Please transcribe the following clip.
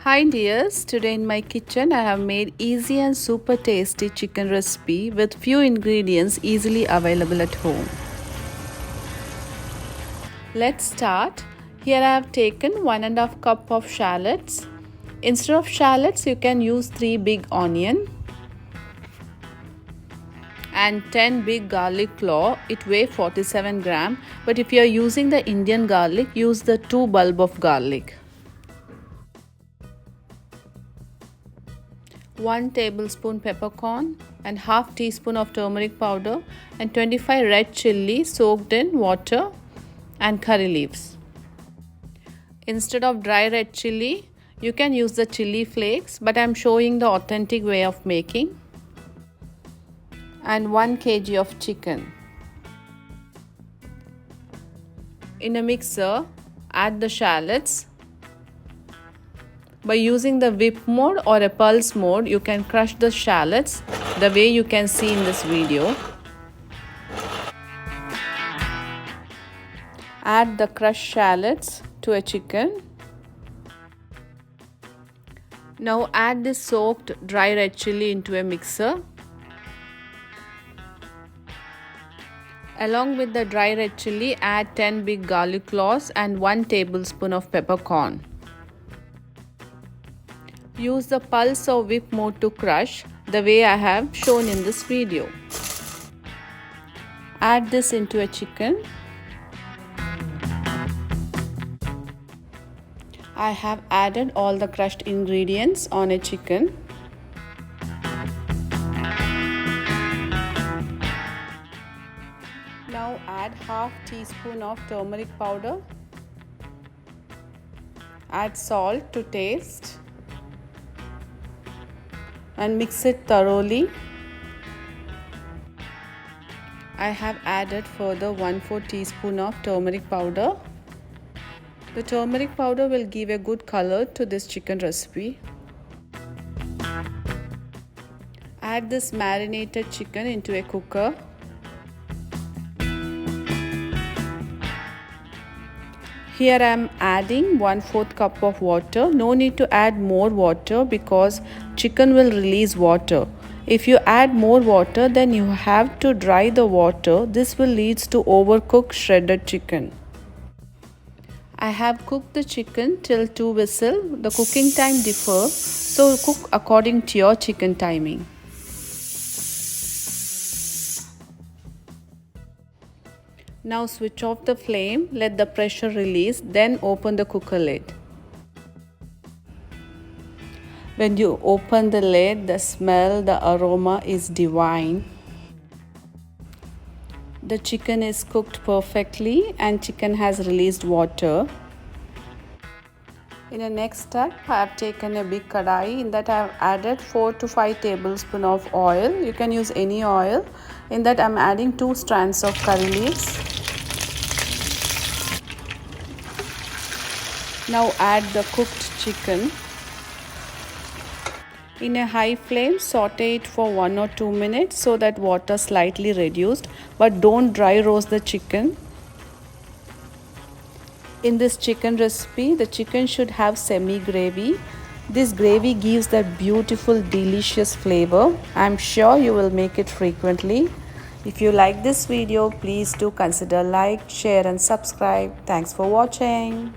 Hi dears, today in my kitchen I have made easy and super tasty chicken recipe with few ingredients easily available at home. Let's start. Here I have taken 1.5 cup of shallots. Instead of shallots you can use 3 big onion and 10 big garlic claw. It weighs 47 gram, but if you are using the Indian garlic, use the 2 bulb of garlic. 1 tablespoon peppercorn and half teaspoon of turmeric powder and 25 red chilli soaked in water and curry leaves. Instead of dry red chilli, you can use the chili flakes, but I am showing the authentic way of making. And 1 kg of chicken. In a mixer, add the shallots. By using the whip mode or a pulse mode, you can crush the shallots the way you can see in this video. Add the crushed shallots to a chicken. Now add the soaked dry red chilli into a mixer. Along with the dry red chilli, add 10 big garlic cloves and 1 tablespoon of peppercorn. Use the pulse or whip mode to crush the way I have shown in this video. Add this into a chicken. I have added all the crushed ingredients on a chicken. Now add half teaspoon of turmeric powder. Add salt to taste. And mix it thoroughly. I have added further 1/4 teaspoon of turmeric powder. The turmeric powder will give a good color to this chicken recipe. Add this marinated chicken into a cooker. Here I am adding 1/4 cup of water. No need to add more water because chicken will release water. If you add more water, then you have to dry the water. This will lead to overcooked shredded chicken. I have cooked the chicken till 2 whistles. The cooking time differs, so cook according to your chicken timing. Now switch off the flame, let the pressure release, then open the cooker lid. When you open the lid, the smell, the aroma is divine. The chicken is cooked perfectly and chicken has released water. In the next step, I have taken a big kadai. In that I have added 4 to 5 tablespoons of oil. You can use any oil. In that I am adding 2 strands of curry leaves. Now add the cooked chicken. In a high flame, saute it for 1 or 2 minutes so that water slightly reduced, but don't dry roast the chicken. In this chicken recipe, the chicken should have semi-gravy. This gravy gives that beautiful, delicious flavor. I'm sure you will make it frequently. If you like this video, please do consider like, share and subscribe. Thanks for watching.